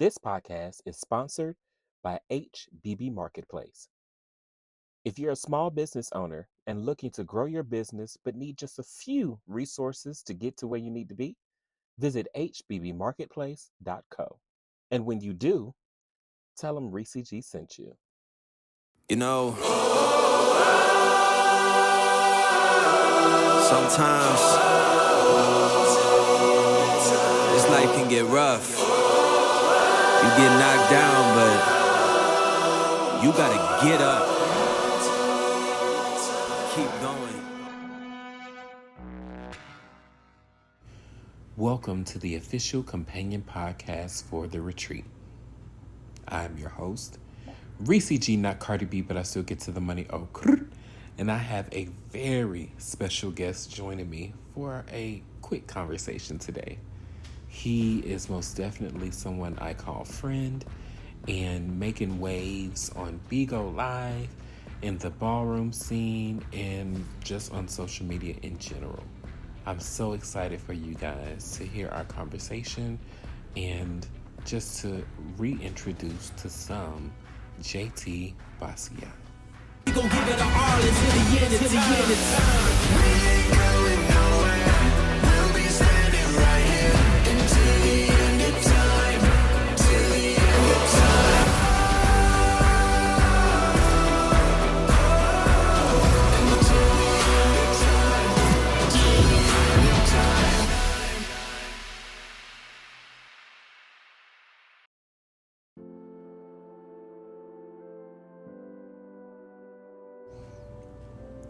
This podcast is sponsored by HBB Marketplace. If you're a small business owner and looking to grow your business but need just a few resources to get to where you need to be, visit hbbmarketplace.co. And when you do, tell them Ressie G sent you. You know, sometimes this life can get rough. You get knocked down, but you gotta get up. Keep going. Welcome to the official companion podcast for The Retreat. I'm your host, Ressie G, not Cardi B, but I still get to the money. Oh, and I have a very special guest joining me for a quick conversation today. He is most definitely someone I call friend and making waves on Bigo Live, in the ballroom scene, and just on social media in general. I'm so excited for you guys to hear our conversation and just to reintroduce to some Jaytee Basquiat. We gon' give it all until the end of time. We ain't going nowhere. We'll be standing right here until the end of time. Till the end of time. Until the end of time. Till the end of time.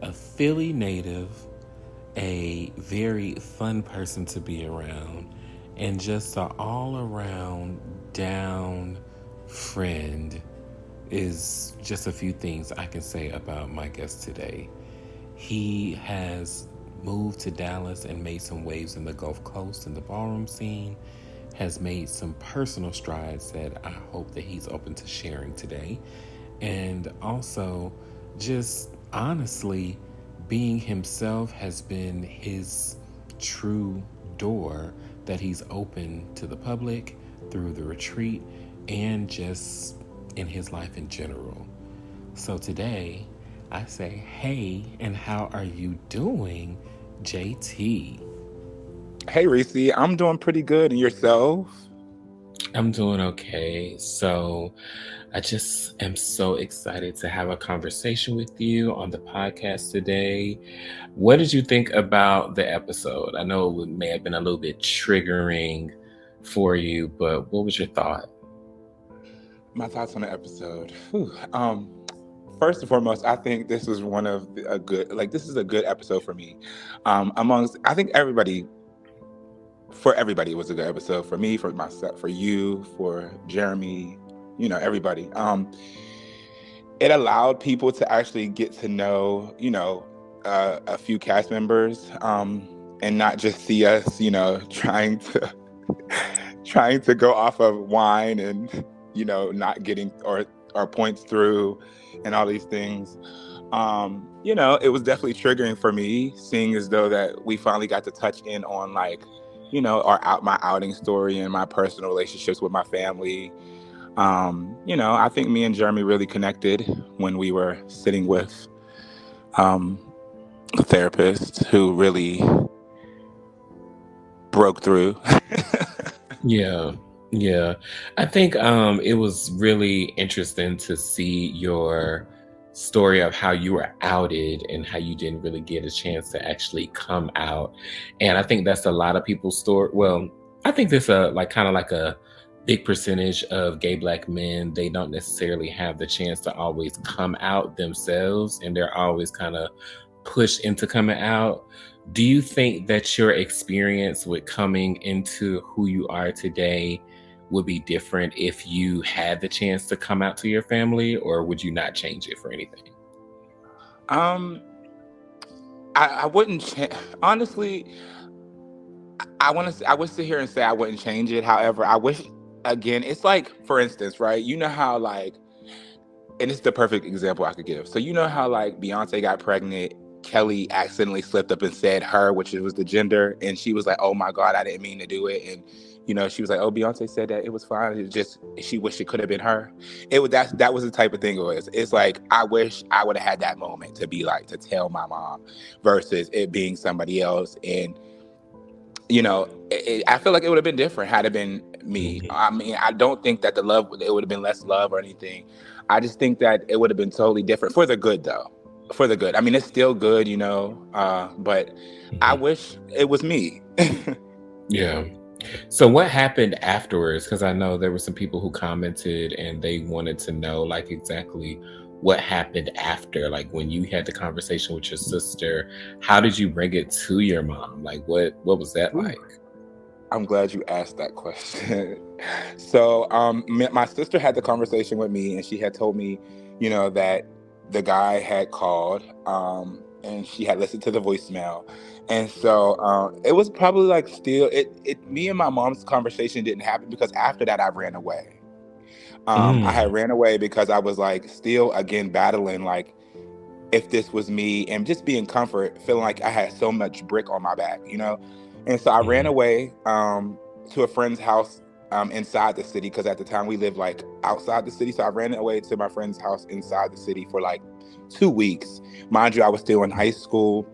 A Philly native, a very fun person to be around, and just an all-around down friend is just a few things I can say about my guest today. He has moved to Dallas and made some waves in the Gulf Coast in the ballroom scene, has made some personal strides that I hope that he's open to sharing today, and also just honestly, being himself has been his true door that he's opened to the public through the retreat and just in his life in general. So today, I say, hey, and how are you doing, Jaytee? Hey, Ressie, I'm doing pretty good. And yourself? I'm doing okay. So I just am so excited to have a conversation with you on the podcast today. What did you think about the episode? I know it may have been a little bit triggering for you, but what was your thought? My thoughts on the episode. First and foremost, I think this is this is a good episode for me. I think for everybody, it was a good episode. For me, for myself, for you, for Jeremy, everybody. It allowed people to actually get to know, a few cast members, and not just see us, trying to go off of wine and, not getting our points through and all these things. It was definitely triggering for me, seeing as though that we finally got to touch in on my outing story and my personal relationships with my family. I think me and Jeremy really connected when we were sitting with a therapist who really broke through. Yeah. I think it was really interesting to see your story of how you were outed and how you didn't really get a chance to actually come out. And I think that's a lot of people's story. Well, I think there's kind of like a big percentage of gay Black men, they don't necessarily have the chance to always come out themselves, and they're always kind of pushed into coming out. Do you think that your experience with coming into who you are today would be different if you had the chance to come out to your family, or would you not change it for anything? I wouldn't honestly. I would sit here and say I wouldn't change it. However, I wish, again, it's like, for instance, right? You know how and it's the perfect example I could give. So you know how Beyonce got pregnant, Kelly accidentally slipped up and said her, which was the gender, and she was like, "Oh my God, I didn't mean to do it," and She was like, "Oh, Beyonce said that it was fine. It was just she wished it could have been her." That was the type of thing it was. It's like I wish I would have had that moment to be like to tell my mom, versus it being somebody else. And I feel like it would have been different had it been me. Mhm. I mean, I don't think that the love it would have been less love or anything. I just think that it would have been totally different for the good, though. For the good. I mean, it's still good, but I Mhm. wish it was me. Yeah. So what happened afterwards? Because I know there were some people who commented and they wanted to know like exactly what happened after, like when you had the conversation with your sister. How did you bring it to your mom? Like what was that Ooh, like? I'm glad you asked that question. So, my sister had the conversation with me, and she had told me, that the guy had called, and she had listened to the voicemail, and so it was probably like still it. Me and my mom's conversation didn't happen because after that I ran away. I had Mm, ran away because I was like still again battling like if this was me and just being comfort, feeling like I had so much brick on my back. And so I ran mhm, away to a friend's house inside the city because at the time we lived like outside the city. So I ran away to my friend's house inside the city for like 2 weeks. Mind you, I was still in high school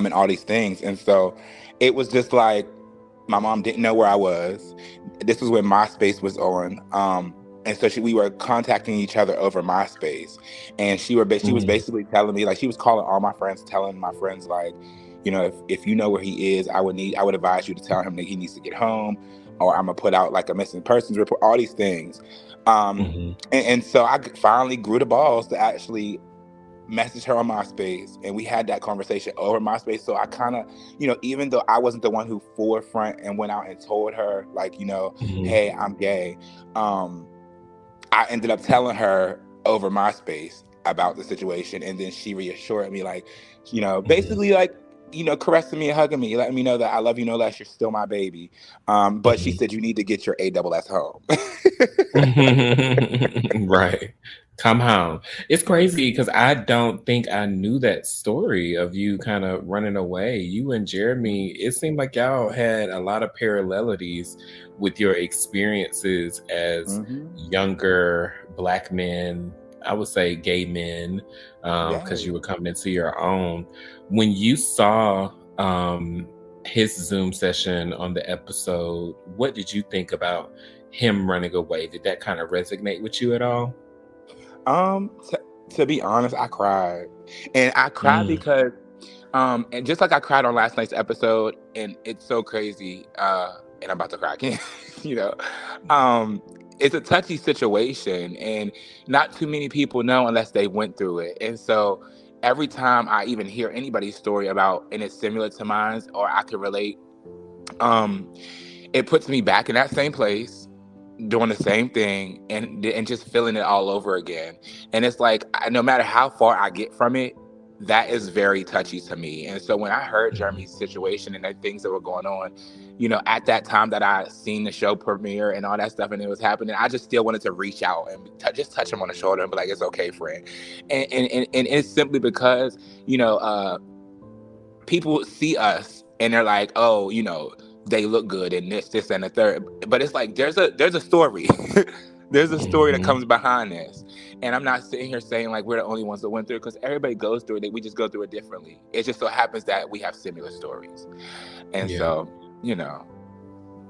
and all these things. And so it was just like my mom didn't know where I was. This was when MySpace was on. And so we were contacting each other over MySpace, and she was mhm, basically telling me like she was calling all my friends, telling my friends like, if you know where he is, I would advise you to tell him that he needs to get home, or I'm gonna put out like a missing persons report, all these things. mhm, And so I finally grew the balls to actually message her on MySpace, and we had that conversation over MySpace. So I kind of, even though I wasn't the one who forefront and went out and told her like, mhm, hey, I'm gay. Um, I ended up telling her over MySpace about the situation, and then she reassured me, like, mhm, basically like, caressing me and hugging me, letting me know that I love you no less. You're still my baby. But she mhm. said you need to get your ASS home. Right. Come home. It's crazy because I don't think I knew that story of you kind of running away. You and Jeremy, it seemed like y'all had a lot of parallelities with your experiences as Hmm. younger Black men, I would say gay men, because you Yes. were coming into your own. When you saw his Zoom session on the episode, what did you think about him running away? Did that kind of resonate with you at all? To be honest, I cried, and I cried Mm, because, and just like I cried on last night's episode, and it's so crazy, and I'm about to cry again, you know, um, it's a touchy situation, and not too many people know unless they went through it, and so every time I even hear anybody's story about, and it's similar to mine, or I can relate, um, it puts me back in that same place doing the same thing and just feeling it all over again. And it's like no matter how far I get from it, that is very touchy to me. And so when I heard mhm, Jeremy's situation and the things that were going on, at that time that I seen the show premiere and all that stuff and it was happening, I just still wanted to reach out and just touch him on the shoulder and be like, "It's okay, friend." And it's simply because people see us and they're like, "Oh, they look good and this, and the third." But it's like there's a story. There's a story that mhm. comes behind this. And I'm not sitting here saying like we're the only ones that went through it because everybody goes through it. We just go through it differently. It just so happens that we have similar stories. And Yeah. so, you know.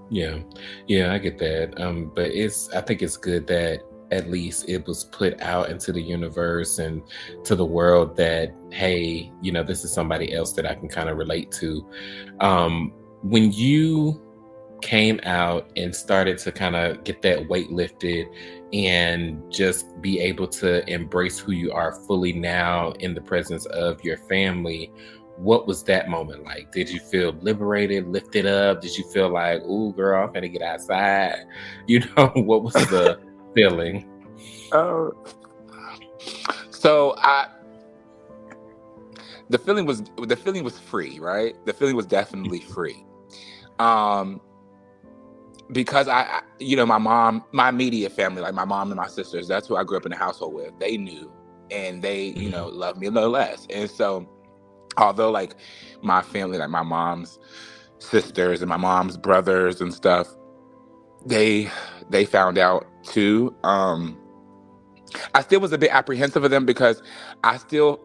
Yeah. Yeah, I get that. But I think it's good that at least it was put out into the universe and to the world that, hey, this is somebody else that I can kind of relate to. When you came out and started to kind of get that weight lifted and just be able to embrace who you are fully now in the presence of your family, what was that moment like? Did you feel liberated, lifted up? Did you feel like, ooh, girl, I'm gonna get outside? What was the feeling? Oh, so the feeling was free, right? The feeling was definitely free. Um, because my mom, my immediate family, like my mom and my sisters, that's who I grew up in the household with. They knew, and they, Mhm, loved me no less. And so, although like my family, like my mom's sisters and my mom's brothers and stuff, they found out too. I still was a bit apprehensive of them because I still,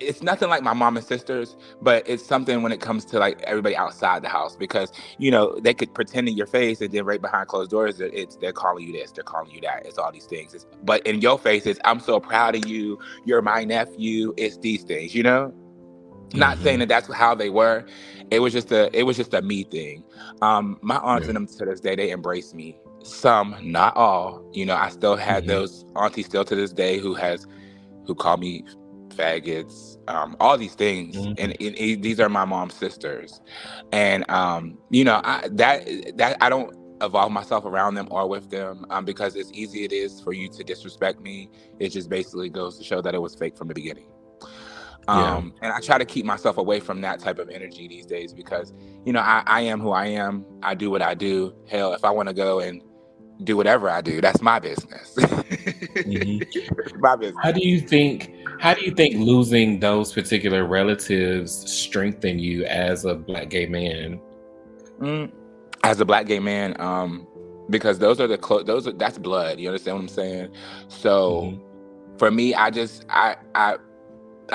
it's nothing like my mom and sisters, but it's something when it comes to like everybody outside the house because they could pretend in your face and then right behind closed doors they're calling you this, they're calling you that, it's all these things. But in your face, it's I'm so proud of you, you're my nephew, it's these things. Not saying that that's how they were. It was just a me thing. My aunts Yeah. and them to this day, they embrace me. Some, not all. I still had those aunties still to this day who call me faggots, all these things, and these are my mom's sisters, and that I don't evolve myself around them or with them, because as easy it is for you to disrespect me, it just basically goes to show that it was fake from the beginning. Yeah. And I try to keep myself away from that type of energy these days because, I am who I am. I do what I do. Hell, if I want to go and do whatever I do, that's my business. My business. How do you think losing those particular relatives strengthen you as a Black gay man? As a Black gay man, because those are that's blood. You understand what I'm saying? So for me, I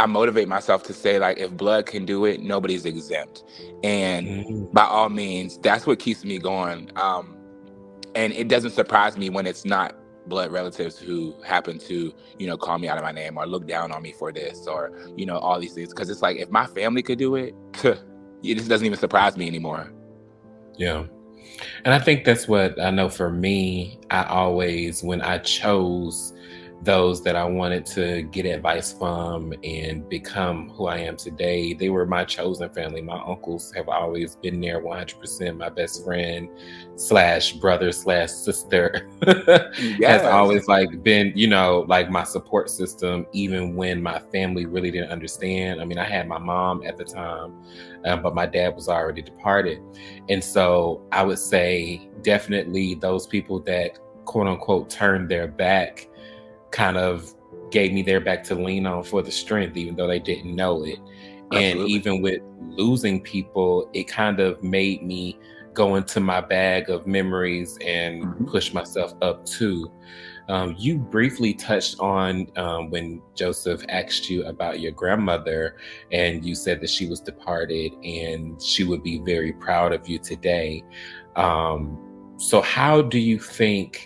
motivate myself to say, like, if blood can do it, nobody's exempt. And by all means, that's what keeps me going. And it doesn't surprise me when it's not blood relatives who happen to, call me out of my name or look down on me for this or, all these things. Because it's like, if my family could do it, it just doesn't even surprise me anymore. Yeah. And I think that's what I know for me. I always, when I chose those that I wanted to get advice from and become who I am today, they were my chosen family. My uncles have always been there 100%. My best friend / brother / sister has always been, like my support system, even when my family really didn't understand. I mean, I had my mom at the time, but my dad was already departed. And so I would say definitely those people that quote unquote turned their back kind of gave me their back to lean on for the strength, even though they didn't know it. Absolutely. And even with losing people, it kind of made me go into my bag of memories and push myself up too. You briefly touched on when Joseph asked you about your grandmother, and you said that she was departed and she would be very proud of you today. So how do you think,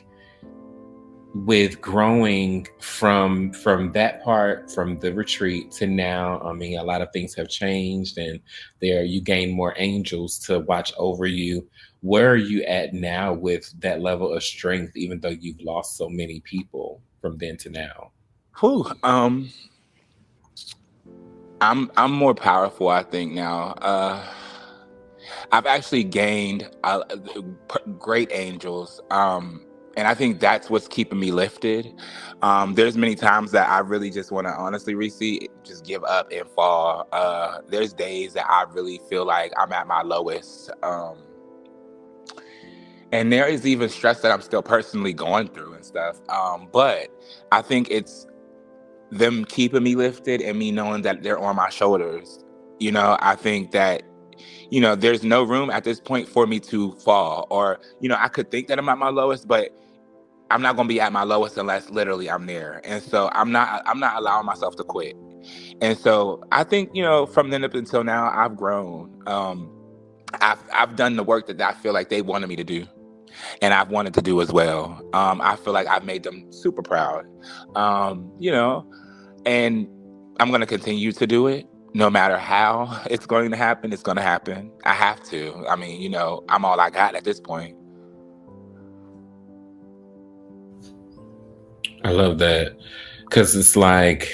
with growing from that part, from the retreat to now, I mean, a lot of things have changed and you gain more angels to watch over you. Where are you at now with that level of strength, even though you've lost so many people from then to now? I'm more powerful, I think, now. I've actually gained great angels. And I think that's what's keeping me lifted. There's many times that I really just want to honestly, Ressie, just give up and fall. There's days that I really feel like I'm at my lowest. And there is even stress that I'm still personally going through and stuff. But I think it's them keeping me lifted and me knowing that they're on my shoulders. I think that there's no room at this point for me to fall, or, I could think that I'm at my lowest, but I'm not going to be at my lowest unless literally I'm there. And so I'm not allowing myself to quit. And so I think, from then up until now, I've grown. I've done the work that I feel like they wanted me to do, and I've wanted to do as well. I feel like I've made them super proud, and I'm going to continue to do it. No matter how it's going to happen, it's going to happen. I have to. I mean, I'm all I got at this point. I love that, because it's like,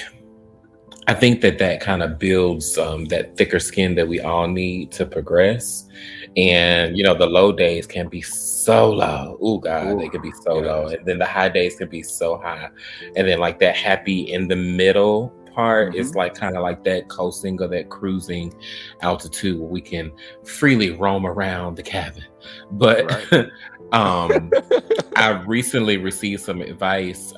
I think that kind of builds that thicker skin that we all need to progress. And, the low days can be so low. Oh, God, they could be so low. And then the high days can be so high. And then like that happy in the middle part is like kind of like that coasting or that cruising altitude where we can freely roam around the cabin. But I recently received some advice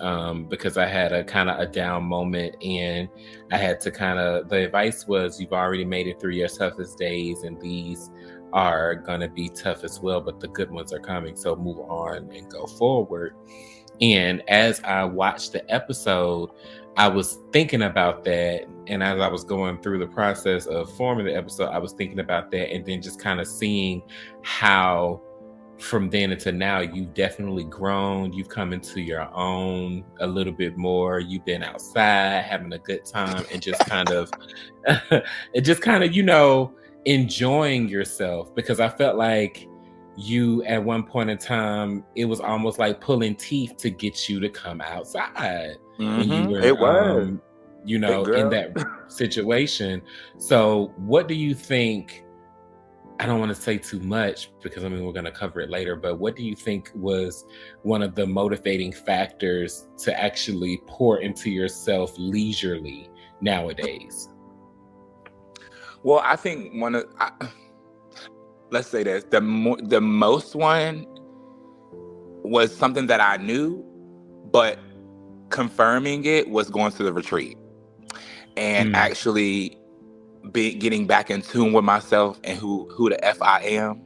because I had a kind of a down moment, and I had to the advice was, you've already made it through your toughest days, and these are gonna be tough as well, but the good ones are coming. So move on and go forward. And as I watched the episode, I was thinking about that. And as I was going through the process of forming the episode, I was thinking about that, and then just kind of seeing how from then until now, you've definitely grown. You've come into your own a little bit more. You've been outside having a good time and just kind of, it just kind of, enjoying yourself, because I felt like you at one point in time, it was almost like pulling teeth to get you to come outside when you were, It was. Hey, in girl. that situation. So what do you think? I don't want to say too much because we're going to cover it later, but what do you think was one of the motivating factors to actually pour into yourself leisurely nowadays? Well, I think let's say this, the most one was something that I knew, but confirming it was going to the retreat and actually getting back in tune with myself and who the F I am.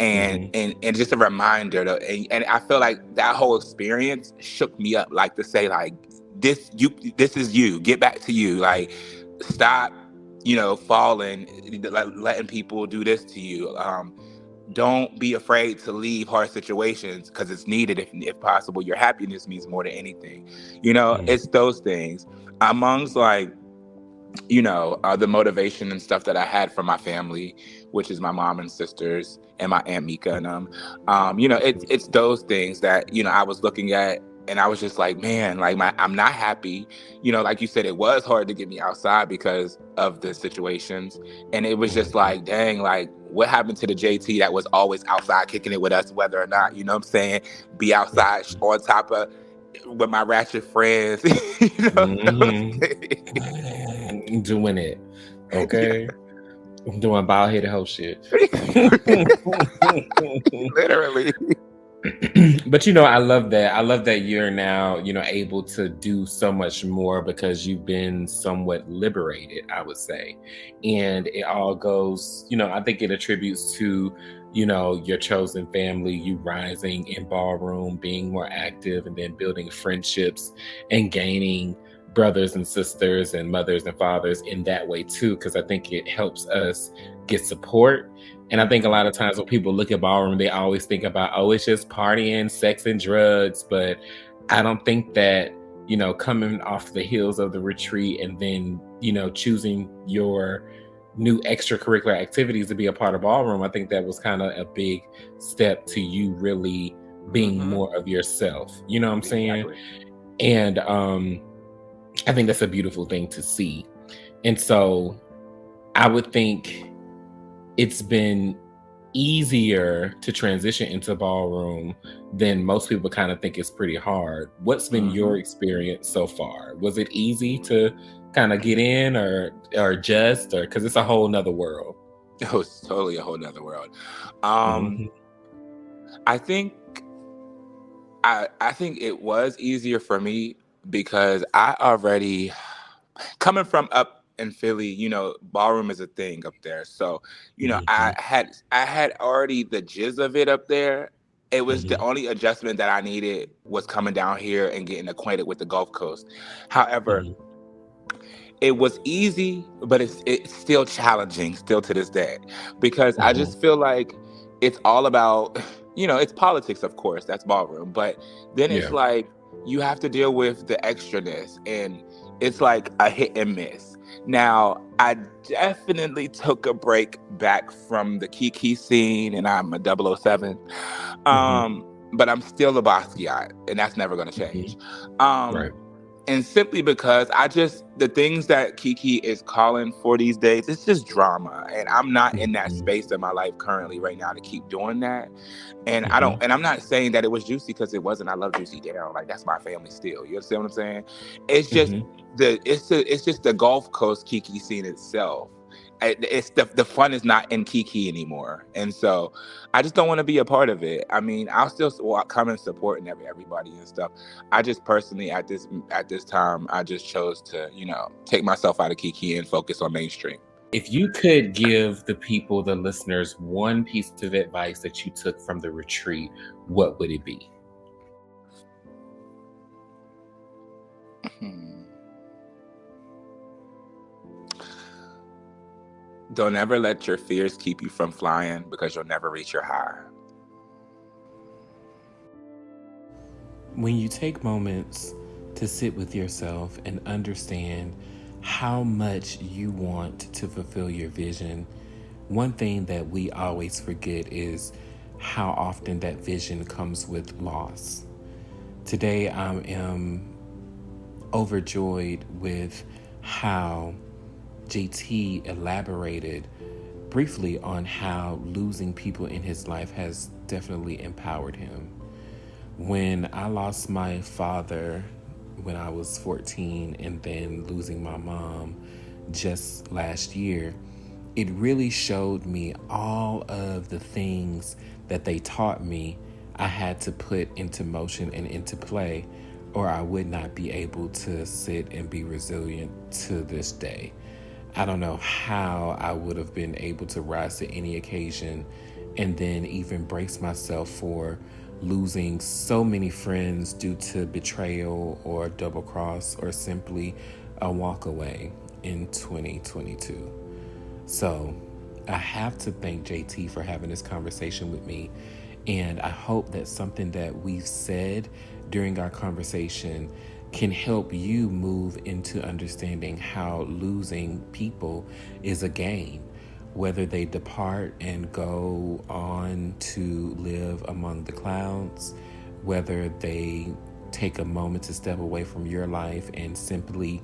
And just a reminder and I feel like that whole experience shook me up, like to say, like, this is you, get back to you, like, stop falling, letting people do this to you. Don't be afraid to leave hard situations because it's needed if possible. Your happiness means more than anything. It's those things amongst, like, the motivation and stuff that I had from my family, which is my mom and sisters and my Aunt Mika and them. It's those things that, I was looking at, and I was just like, man, like, I'm not happy. Like you said, it was hard to get me outside because of the situations. And it was just like, dang, like, what happened to the Jaytee that was always outside kicking it with us, whether or not, you know what I'm saying, be outside on top of with my ratchet friends, doing it, okay? Yeah. Doing bald-headed hoe shit. Literally. But I love that you're now able to do so much more because you've been somewhat liberated, I would say. And it all goes, I think it attributes to your chosen family, you rising in Ballroom, being more active, and then building friendships and gaining brothers and sisters and mothers and fathers in that way too, because I think it helps us get support. And I think a lot of times when people look at Ballroom, they always think about, oh, it's just partying, sex, and drugs. But I don't think that, coming off the heels of the retreat and then, choosing your new extracurricular activities to be a part of Ballroom, I think that was kind of a big step to you really being more of yourself. You know what I'm saying? And I think that's a beautiful thing to see. And so I would think it's been easier to transition into Ballroom than most people kind of think it's pretty hard. What's been your experience so far? Was it easy to kind of get in or adjust, or because it's a whole nother world? It was totally a whole nother world. I think it was easier for me because I already, coming from up in Philly, Ballroom is a thing up there. So, I had already the jizz of it up there. It was the only adjustment that I needed was coming down here and getting acquainted with the Gulf Coast. However, it was easy, but it's still challenging, still to this day, because I just feel like it's all about, it's politics, of course, that's Ballroom, but then it's like you have to deal with the extraness, and it's like a hit and miss. Now, I definitely took a break back from the Kiki scene, and I'm a 007, but I'm still a Basquiat, and that's never going to change. Right. And simply because the things that Kiki is calling for these days, it's just drama. And I'm not in that space in my life currently right now to keep doing that. And I'm not saying that it was Juicy, because it wasn't. I love Juicy Down. Like, that's my family still. You understand what I'm saying? It's just it's just the Gulf Coast Kiki scene itself. It's the fun is not in Kiki anymore, and so I just don't want to be a part of it. I mean, I'll still come and support everybody and stuff. I just personally at this time, I just chose to take myself out of Kiki and focus on mainstream. If you could give the people, the listeners, one piece of advice that you took from the retreat, what would it be? Don't ever let your fears keep you from flying, because you'll never reach your high. When you take moments to sit with yourself and understand how much you want to fulfill your vision, one thing that we always forget is how often that vision comes with loss. Today, I am overjoyed with how Jaytee elaborated briefly on how losing people in his life has definitely empowered him. When I lost my father when I was 14 and then losing my mom just last year, it really showed me all of the things that they taught me I had to put into motion and into play, or I would not be able to sit and be resilient to this day. I don't know how I would have been able to rise to any occasion and then even brace myself for losing so many friends due to betrayal or double cross or simply a walk away in 2022. So I have to thank Jaytee for having this conversation with me. And I hope that something that we've said during our conversation can help you move into understanding how losing people is a gain, whether they depart and go on to live among the clouds, whether they take a moment to step away from your life and simply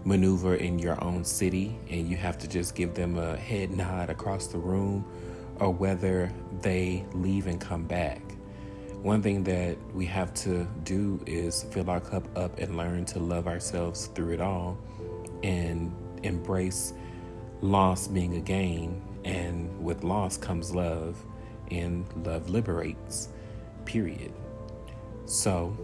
maneuver in your own city and you have to just give them a head nod across the room, or whether they leave and come back. One thing that we have to do is fill our cup up and learn to love ourselves through it all and embrace loss being a gain. And with loss comes love, and love liberates, period. So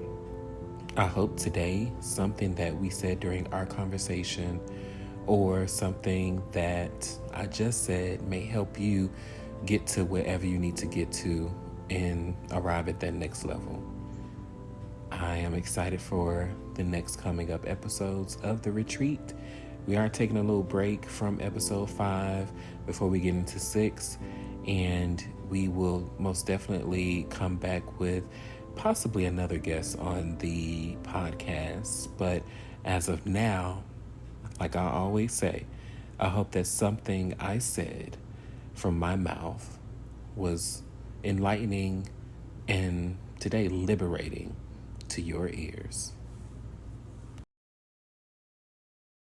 I hope today something that we said during our conversation or something that I just said may help you get to wherever you need to get to and arrive at that next level. I am excited for the next coming up episodes of The Retreat. We are taking a little break from episode 5 before we get into 6, and we will most definitely come back with possibly another guest on the podcast. But as of now, like I always say, I hope that something I said from my mouth was enlightening and today liberating to your ears.